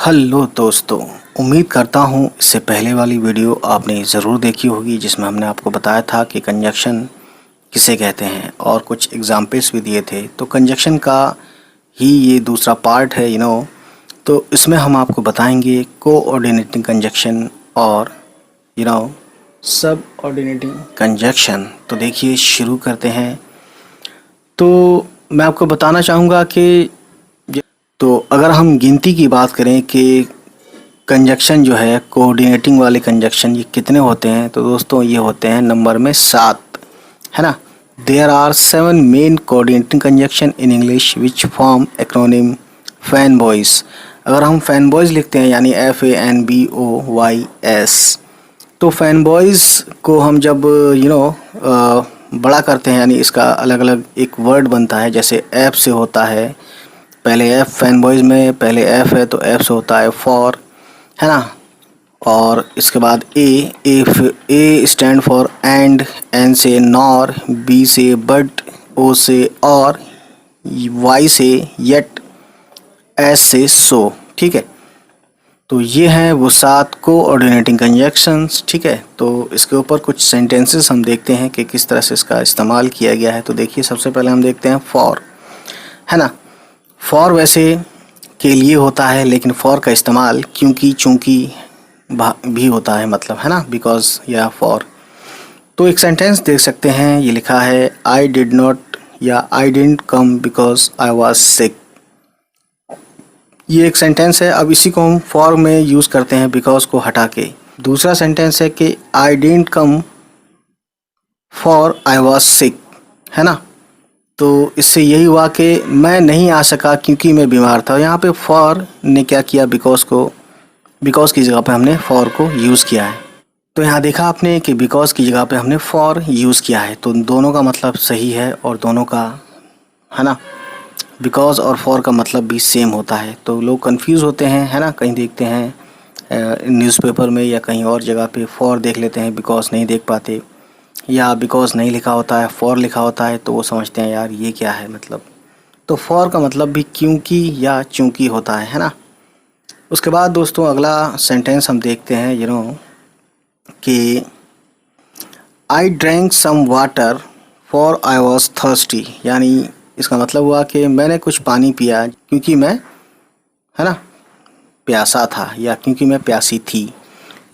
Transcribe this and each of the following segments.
Hello दोस्तों, उम्मीद करता हूँ इससे पहले वाली वीडियो आपने ज़रूर देखी होगी जिसमें हमने आपको बताया था कि कंजक्शन किसे कहते हैं और कुछ एग्जाम्पल्स भी दिए थे। तो कंजक्शन का ही ये दूसरा पार्ट है तो इसमें हम आपको बताएंगे कोऑर्डिनेटिंग कंजक्शन और सब ऑर्डिनेटिंग कंजक्शन। तो देखिए शुरू करते हैं। तो मैं आपको बताना चाहूँगा कि तो अगर हम गिनती की बात करें कि कंजक्शन जो है कोऑर्डिनेटिंग वाले कंजक्शन ये कितने होते हैं, तो दोस्तों ये होते हैं नंबर में 7, है ना। There are 7 main coordinating conjunction in English which form acronym FAN BOYS. अगर हम फैन बॉयज़ लिखते हैं यानी FANBOYS, तो फैन बॉयज़ को हम जब बड़ा करते हैं यानी इसका अलग अलग एक वर्ड बनता है। जैसे ऐप से होता है, पहले एफ फैन बॉयज़ में पहले एफ है तो एफ से होता है फॉर, है ना। और इसके बाद ए स्टैंड फॉर एंड, एन से नॉर, बी से बट, ओ से और, वाई से येट, एस से सो। ठीक है, तो ये हैं वो 7 कोऑर्डिनेटिंग कंजक्शंस। ठीक है, तो इसके ऊपर कुछ सेंटेंसेस हम देखते हैं कि किस तरह से इसका इस्तेमाल किया गया है। तो देखिए सबसे पहले हम देखते हैं फॉर, है ना। फॉर वैसे के लिए होता है, लेकिन फॉर का इस्तेमाल क्योंकि चूंकि भी होता है, मतलब, है ना, बिकॉज या फॉर। तो एक सेंटेंस देख सकते हैं, ये लिखा है आई डिड नॉट या I didn't come because I was sick. ये एक सेंटेंस है। अब इसी को हम फॉर में यूज़ करते हैं बिकॉज को हटा के। दूसरा सेंटेंस है कि I didn't come for I was sick, है ना। तो इससे यही हुआ कि मैं नहीं आ सका क्योंकि मैं बीमार था। यहाँ पे फॉर ने क्या किया, बिकॉज की जगह पे हमने फॉर को यूज़ किया है। तो यहाँ देखा आपने कि बिकॉज की जगह पे हमने फॉर यूज़ किया है, तो दोनों का मतलब सही है और दोनों का, है ना, बिकॉज और फॉर का मतलब भी सेम होता है। तो लोग कंफ्यूज होते हैं, है ना, कहीं देखते हैं न्यूज़पेपर में या कहीं और जगह पे फॉर देख लेते हैं, बिकॉज नहीं देख पाते, या बिकॉज नहीं लिखा होता है फॉर लिखा होता है तो वो समझते हैं यार ये क्या है मतलब। तो फॉर का मतलब भी क्योंकि या चूंकि होता है ना। उसके बाद दोस्तों अगला सेंटेंस हम देखते हैं कि I drank some water for I was thirsty. यानी इसका मतलब हुआ कि मैंने कुछ पानी पिया क्योंकि मैं, है ना, प्यासा था या क्योंकि मैं प्यासी थी।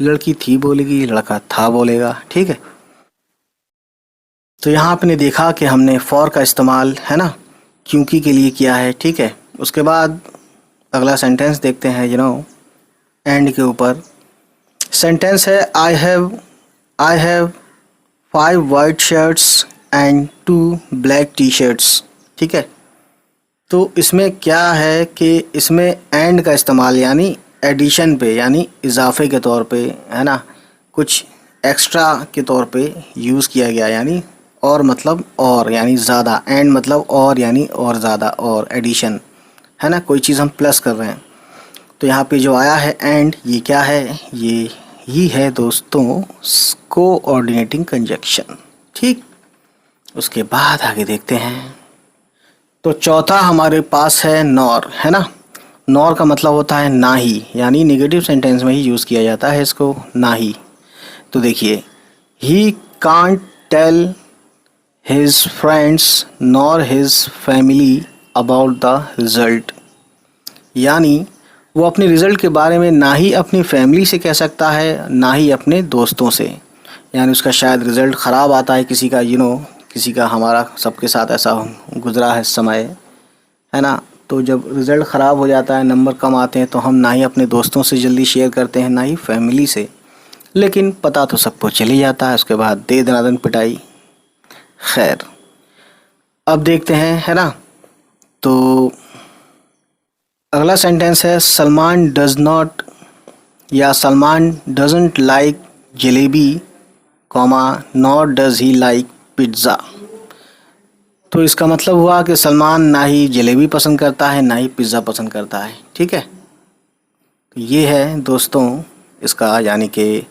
लड़की थी बोलेगी, लड़का था बोलेगा। ठीक है, तो यहाँ आपने देखा कि हमने फॉर का इस्तेमाल, है ना, क्योंकि के लिए किया है। ठीक है, उसके बाद अगला सेंटेंस देखते हैं एंड के ऊपर। सेंटेंस है I have 5 white shirts and 2 black T shirts. ठीक है, तो इसमें क्या है कि इसमें एंड का इस्तेमाल यानी एडिशन पे यानी इजाफे के तौर पे, है ना, कुछ एक्स्ट्रा के तौर पे यूज़ किया गया। यानी और मतलब और यानी ज़्यादा, एंड मतलब और यानी और ज़्यादा, और एडिशन, है ना, कोई चीज़ हम प्लस कर रहे हैं। तो यहाँ पे जो आया है एंड, ये क्या है, ये ही है दोस्तों कोऑर्डिनेटिंग कंजक्शन। ठीक, उसके बाद आगे देखते हैं। तो चौथा हमारे पास है नॉर, है ना। नॉर का मतलब होता है ना ही, यानी नेगेटिव सेंटेंस में ही यूज़ किया जाता है इसको, ना ही। तो देखिए he can't tell his friends nor his family about the result. यानी वो अपने रिज़ल्ट के बारे में ना ही अपनी फैमिली से कह सकता है ना ही अपने दोस्तों से। यानी उसका शायद रिज़ल्ट ख़राब आता है किसी का, किसी का, हमारा सबके साथ ऐसा गुज़रा है समय, है ना। तो जब रिज़ल्ट ख़राब हो जाता है, नंबर कम आते हैं, तो हम ना ही अपने दोस्तों से जल्दी शेयर करते हैं ना ही फैमिली से, लेकिन पता तो सबको चल ही जाता है। उसके बाद दे दनादन पिटाई। खैर, अब देखते हैं, है ना। तो अगला सेंटेंस है सलमान डज नॉट या Salman doesn't like jalebi comma not does he like pizza. तो इसका मतलब हुआ कि सलमान ना ही जलेबी पसंद करता है ना ही पिज़्ज़ा पसंद करता है। ठीक है, तो ये है दोस्तों इसका, यानी कि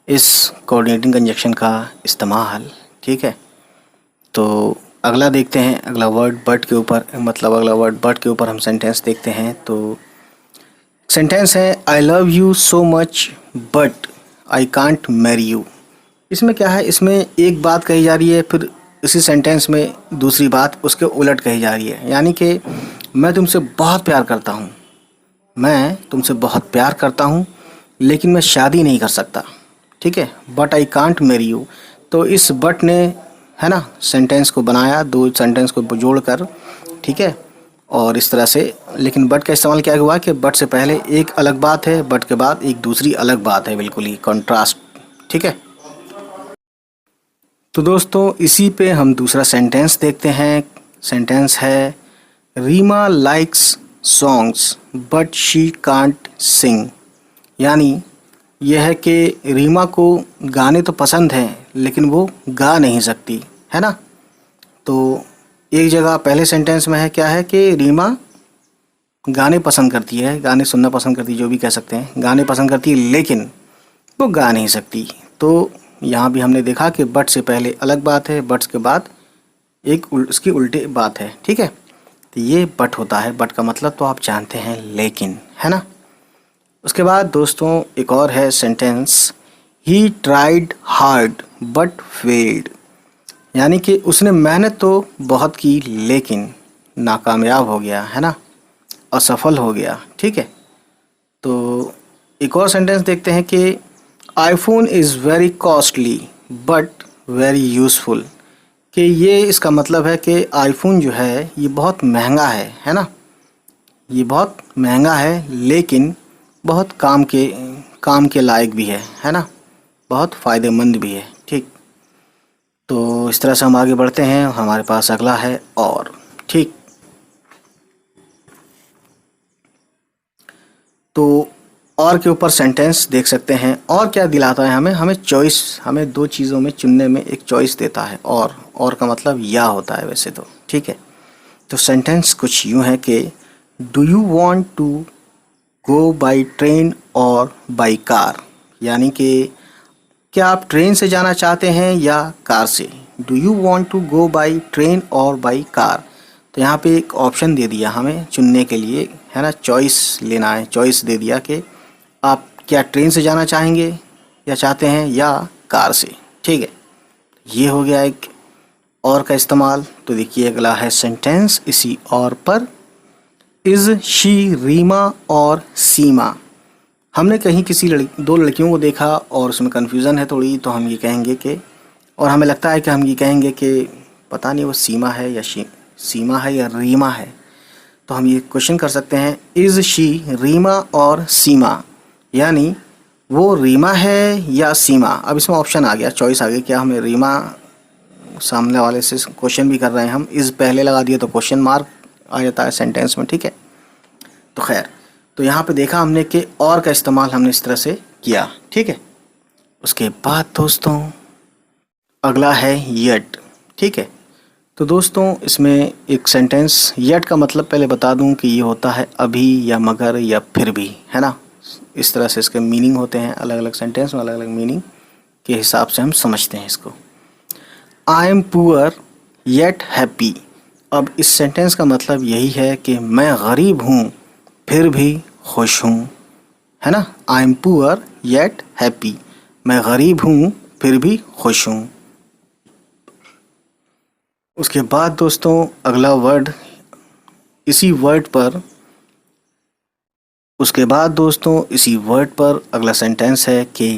इस कोऑर्डिनेटिंग कंजक्शन का इस्तेमाल। ठीक है, तो अगला देखते हैं, अगला वर्ड बट के ऊपर, मतलब अगला वर्ड बट के ऊपर हम सेंटेंस देखते हैं। तो सेंटेंस है I love you so much but I can't marry you. इसमें क्या है, इसमें एक बात कही जा रही है, फिर इसी सेंटेंस में दूसरी बात उसके उलट कही जा रही है। यानी कि मैं तुमसे बहुत प्यार करता हूँ, मैं तुमसे बहुत प्यार करता हूँ लेकिन मैं शादी नहीं कर सकता, ठीक है। But I can't marry you, तो इस बट ने, है ना, सेंटेंस को बनाया, दो सेंटेंस को जोड़कर, ठीक है। और इस तरह से, लेकिन बट का इस्तेमाल क्या हुआ कि बट से पहले एक अलग बात है, बट के बाद एक दूसरी अलग बात है, बिल्कुल ही कॉन्ट्रास्ट, ठीक है। तो दोस्तों इसी पे हम दूसरा सेंटेंस देखते हैं। सेंटेंस है Reema likes songs but she can't sing. यानी यह है कि रीमा को गाने तो पसंद हैं लेकिन वो गा नहीं सकती, है ना। तो एक जगह पहले सेंटेंस में है क्या है कि रीमा गाने पसंद करती है, गाने सुनना पसंद करती है, जो भी कह सकते हैं, गाने पसंद करती है लेकिन वो गा नहीं सकती। तो यहाँ भी हमने देखा कि बट से पहले अलग बात है, बट्स के बाद एक उसकी उल्टी बात है, ठीक है। तो ये बट होता है, बट का मतलब तो आप जानते हैं लेकिन, है ना। उसके बाद दोस्तों एक और है sentence he tried hard but failed. यानी कि उसने मेहनत तो बहुत की लेकिन नाकामयाब हो गया, है ना, असफल हो गया, ठीक है। तो एक और सेंटेंस देखते हैं कि iPhone is very costly but very useful. कि ये इसका मतलब है कि आईफोन जो है ये बहुत महंगा है ना, ये बहुत महंगा है लेकिन बहुत काम के लायक भी है ना, बहुत फ़ायदेमंद भी है, ठीक। तो इस तरह से हम आगे बढ़ते हैं, हमारे पास अगला है और, ठीक। तो और के ऊपर सेंटेंस देख सकते हैं। और क्या दिलाता है हमें, हमें चॉइस, हमें दो चीज़ों में चुनने में एक चॉइस देता है। और का मतलब या होता है वैसे तो, ठीक है। तो सेंटेंस कुछ यूँ है कि do you want to go by train और बाई कार। यानी कि क्या आप ट्रेन से जाना चाहते हैं या कार से। Do you want to go by train और बाई कार। तो यहाँ पे एक ऑप्शन दे दिया हमें चुनने के लिए, है ना, चॉइस लेना है, चॉइस दे दिया कि आप क्या ट्रेन से जाना चाहेंगे या चाहते हैं या कार से, ठीक है। ये हो गया एक और का इस्तेमाल। तो देखिए अगला है सेंटेंस इसी और पर, इज़ शी रीमा और सीमा। हमने कहीं किसी दो लड़कियों को देखा और उसमें कन्फ्यूज़न है थोड़ी, तो हम ये कहेंगे कि, और हमें लगता है कि हम ये कहेंगे कि पता नहीं वो सीमा है या सीमा है या रीमा है। तो हम ये क्वेश्चन कर सकते हैं इज़ शी रीमा और सीमा। यानी वो रीमा है या सीमा। अब इसमें ऑप्शन आ गया, चॉइस आ गई, क्या हमें रीमा सामने वाले से क्वेश्चन भी कर रहे हैं हम, इज़ पहले लगा दिए तो क्वेश्चन मार्क आ जाता है सेंटेंस में, ठीक है। तो खैर, तो यहाँ पे देखा हमने कि और का इस्तेमाल हमने इस तरह से किया, ठीक है। उसके बाद दोस्तों अगला है येट, ठीक है। तो दोस्तों इसमें एक सेंटेंस, येट का मतलब पहले बता दूं कि ये होता है अभी या मगर या फिर भी, है ना। इस तरह से इसके मीनिंग होते हैं, अलग अलग सेंटेंस में अलग अलग मीनिंग के हिसाब से हम समझते हैं इसको। I am poor yet happy. अब इस सेंटेंस का मतलब यही है कि मैं गरीब हूँ फिर भी खुश हूँ, है ना। I am poor yet happy, मैं गरीब हूँ फिर भी खुश हूँ। उसके बाद दोस्तों अगला वर्ड इसी वर्ड पर, उसके बाद दोस्तों इसी वर्ड पर अगला सेंटेंस है कि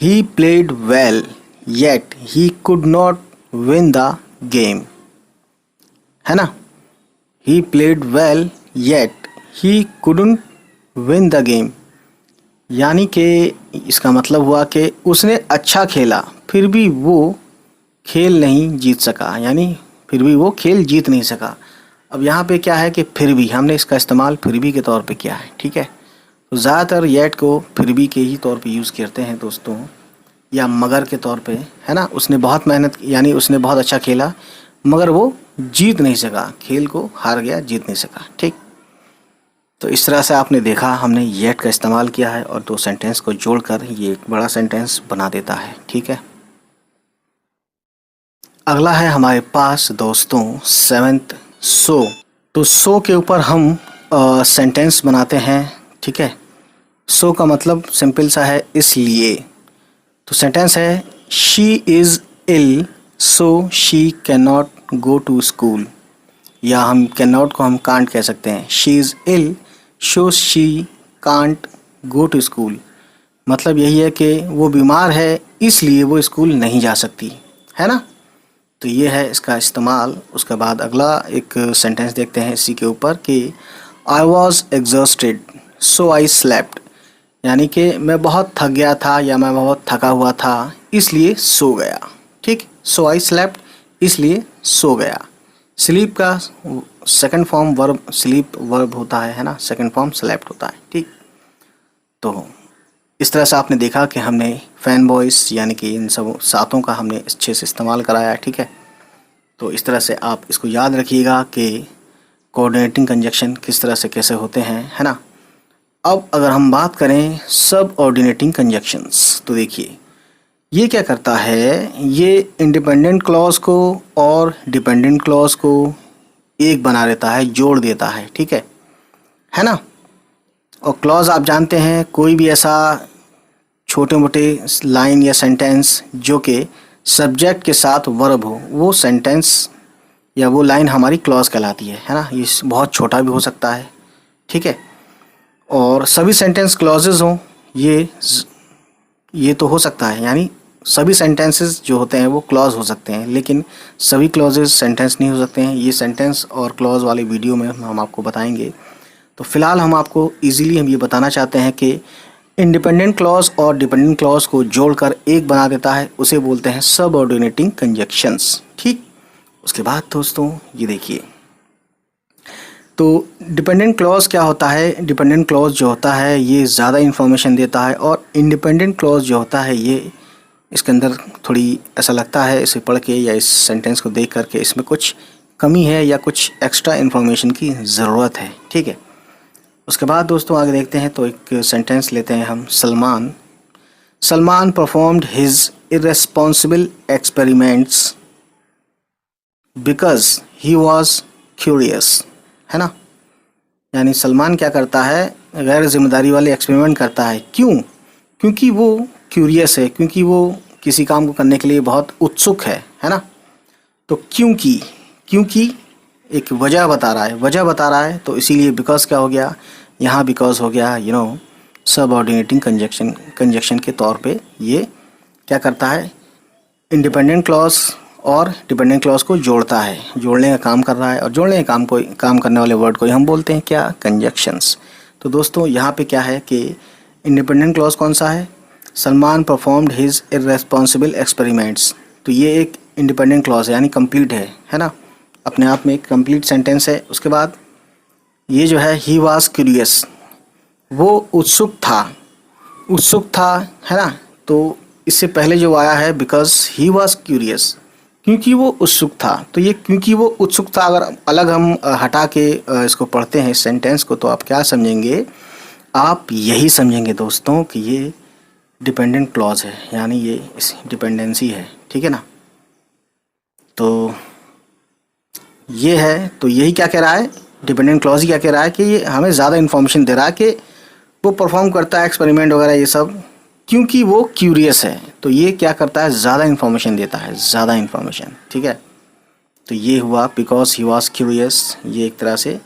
he played well yet he could not win the game, है ना। He played well yet he couldn't win the game. यानी कि इसका मतलब हुआ कि उसने अच्छा खेला फिर भी वो खेल नहीं जीत सका, यानी फिर भी वो खेल जीत नहीं सका। अब यहाँ पे क्या है कि फिर भी, हमने इसका इस्तेमाल फिर भी के तौर पे किया है, ठीक है। तो ज़्यादातर येट को फिर भी के ही तौर पे यूज़ करते हैं दोस्तों, या मगर के तौर पे, है ना। उसने बहुत मेहनत, यानी उसने बहुत अच्छा खेला मगर वो जीत नहीं सका, खेल को हार गया, जीत नहीं सका, ठीक। तो इस तरह से आपने देखा हमने येट का इस्तेमाल किया है और दो सेंटेंस को जोड़कर ये एक बड़ा सेंटेंस बना देता है, ठीक है। अगला है हमारे पास दोस्तों सेवेंथ सो। तो सो के ऊपर हम सेंटेंस बनाते हैं, ठीक है। सो का मतलब सिंपल सा है इसलिए। तो सेंटेंस है she is ill so she can not go to school, या हम कैन नॉट को हम कांट कह सकते हैं। She is ill so she can't go to school, मतलब यही है कि वो बीमार है इसलिए वो स्कूल नहीं जा सकती, है ना। तो ये है इसका इस्तेमाल। उसके बाद अगला एक सेंटेंस देखते हैं इसी के ऊपर कि I was exhausted so I slept, यानी कि मैं बहुत थक गया था या मैं बहुत थका हुआ था इसलिए सो गया। ठीक, सो आई स्लेप्ट इसलिए सो गया। स्लीप का second form verb sleep verb होता है ना, सेकंड फॉर्म स्लेप्ट होता है। ठीक, तो इस तरह से आपने देखा कि हमने फैन वॉइस यानी कि इन सब सातों का हमने अच्छे से इस्तेमाल कराया है। ठीक है, तो इस तरह से आप इसको याद रखिएगा कि कोऑर्डिनेटिंग कंजक्शन किस तरह से कैसे होते हैं, है ना। अब अगर हम बात करें सब ऑर्डिनेटिंग कंजक्शंस, तो देखिए ये क्या करता है, ये इंडिपेंडेंट क्लॉज को और डिपेंडेंट क्लॉज को एक बना देता है, जोड़ देता है। ठीक है ना। और क्लॉज आप जानते हैं कोई भी ऐसा छोटे मोटे लाइन या सेंटेंस जो कि सब्जेक्ट के साथ वर्ब हो, वो सेंटेंस या वो लाइन हमारी क्लॉज कहलाती है ना। ये बहुत छोटा भी हो सकता है। ठीक है, और सभी सेंटेंस क्लॉजेज हों ये तो हो सकता है, यानी सभी सेंटेंसेस जो होते हैं वो क्लॉज हो सकते हैं, लेकिन सभी क्लॉजेज सेंटेंस नहीं हो सकते हैं। ये सेंटेंस और क्लॉज वाले वीडियो में हम आपको बताएंगे। तो फिलहाल हम आपको इजीली हम ये बताना चाहते हैं कि इंडिपेंडेंट क्लॉज और डिपेंडेंट क्लॉज को जोड़कर एक बना देता है, उसे बोलते हैं सबऑर्डिनेटिंग कंजक्शंस। ठीक, उसके बाद दोस्तों ये देखिए, तो डिपेंडेंट क्लॉज क्या होता है। डिपेंडेंट क्लॉज जो होता है ये ज़्यादा इन्फॉर्मेशन देता है, और इंडिपेंडेंट क्लॉज जो होता है ये इसके अंदर थोड़ी ऐसा लगता है इसे पढ़ के या इस सेंटेंस को देख करके इसमें कुछ कमी है या कुछ एक्स्ट्रा इन्फॉर्मेशन की ज़रूरत है। ठीक है, उसके बाद दोस्तों आगे देखते हैं। तो एक सेंटेंस लेते हैं हम, Salman performed his irresponsible experiments because he was curious, है ना। यानी सलमान क्या करता है, गैर जिम्मेदारी वाले एक्सपेरिमेंट करता है। क्यों? क्योंकि वो क्यूरियस है, क्योंकि वो किसी काम को करने के लिए बहुत उत्सुक है ना। तो क्योंकि एक वजह बता रहा है, तो इसीलिए बिकॉज क्या हो गया यहाँ, बिकॉज हो गया सबऑर्डिनेटिंग कंजक्शन के तौर पे। ये क्या करता है, इंडिपेंडेंट क्लॉज और डिपेंडेंट क्लॉज को जोड़ता है, जोड़ने का काम कर रहा है, और जोड़ने का काम करने वाले वर्ड को ही हम बोलते हैं क्या, कंजक्शंस। तो दोस्तों यहाँ पे क्या है कि इंडिपेंडेंट क्लॉज कौन सा है, Salman performed his irresponsible experiments. तो ये एक इंडिपेंडेंट क्लॉज है, यानी कंप्लीट है ना, अपने आप में एक कंप्लीट सेंटेंस है। उसके बाद ये जो है ही वाज क्यूरियस, वो उत्सुक था, है ना। तो इससे पहले जो आया है बिकॉज ही वाज क्यूरियस, क्योंकि वो उत्सुक था। तो ये क्योंकि वो उत्सुक था अगर अलग हम हटा के इसको पढ़ते हैं इस सेंटेंस को, तो आप क्या समझेंगे, आप यही समझेंगे दोस्तों कि ये डिपेंडेंट क्लॉज है, यानी ये इस डिपेंडेंसी है। ठीक है ना। तो ये है, तो यही क्या कह रहा है, डिपेंडेंट क्लॉज ही क्या कह रहा है कि ये हमें ज़्यादा इन्फॉर्मेशन दे रहा है कि वो परफॉर्म करता है एक्सपेरिमेंट वगैरह ये सब क्योंकि वो क्यूरियस है। तो ये क्या करता है, ज़्यादा इन्फॉर्मेशन देता है, ज़्यादा इन्फॉर्मेशन। ठीक है, तो ये हुआ बिकॉज ही वॉज क्यूरियस, ये एक तरह से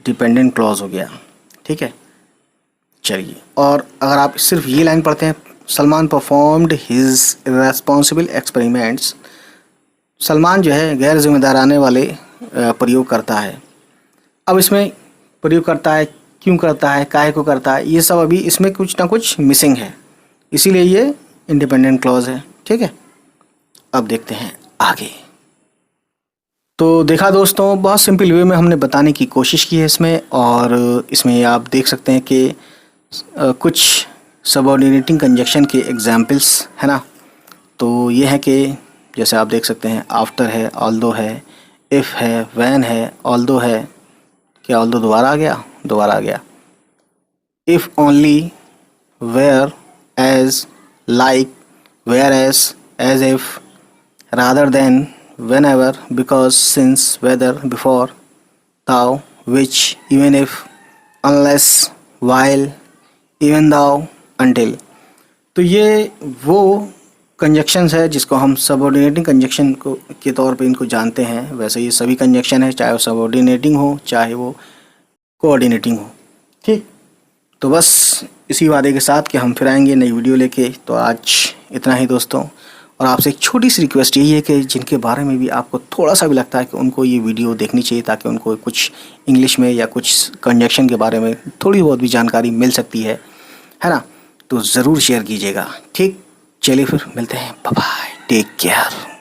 डिपेंडेंट क्लॉज हो गया। ठीक है, चलिए, और अगर आप सिर्फ ये लाइन पढ़ते हैं, Salman performed his irresponsible experiments, Salman जो है गैर जिम्मेदाराने वाले प्रयोग करता है। अब इसमें प्रयोग करता है, क्यों करता है, काहे को करता है, ये सब अभी इसमें कुछ ना कुछ मिसिंग है, इसीलिए ये इंडिपेंडेंट क्लॉज है। ठीक है, अब देखते हैं आगे। तो देखा दोस्तों, बहुत सिंपल वे में हमने बताने की कोशिश की है इसमें, और इसमें आप देख सकते हैं कि कुछ सबऑर्डिनेटिंग कंजक्शन के एग्जाम्पल्स है ना। तो ये है कि जैसे आप देख सकते हैं, आफ्टर है, ऑल्दो है, इफ़ है, व्हेन है, ऑल्दो है, क्या ऑल्दो दोबारा आ गया, if only, where, as, like, where as if, rather than, whenever, because, since, whether, before, thou, which, even if, unless, while, even though, until। तो ये वो कंजक्शंस है जिसको हम सबऑर्डिनेटिंग कंजक्शन को के तौर पे इनको जानते हैं। वैसे ये सभी कंजक्शन है, चाहे वो सबऑर्डिनेटिंग हो चाहे वो कोऑर्डिनेटिंग हो। ठीक, तो बस इसी वादे के साथ कि हम फिर आएंगे नई वीडियो लेके। तो आज इतना ही दोस्तों, और आपसे एक छोटी सी रिक्वेस्ट यही है कि जिनके बारे में भी आपको थोड़ा सा भी लगता है कि उनको ये वीडियो देखनी चाहिए ताकि उनको कुछ इंग्लिश में या कुछ कंजक्शन के बारे में थोड़ी बहुत भी जानकारी मिल सकती है ना, तो ज़रूर शेयर कीजिएगा। ठीक, चलिए फिर मिलते हैं, बाय बाय, टेक केयर।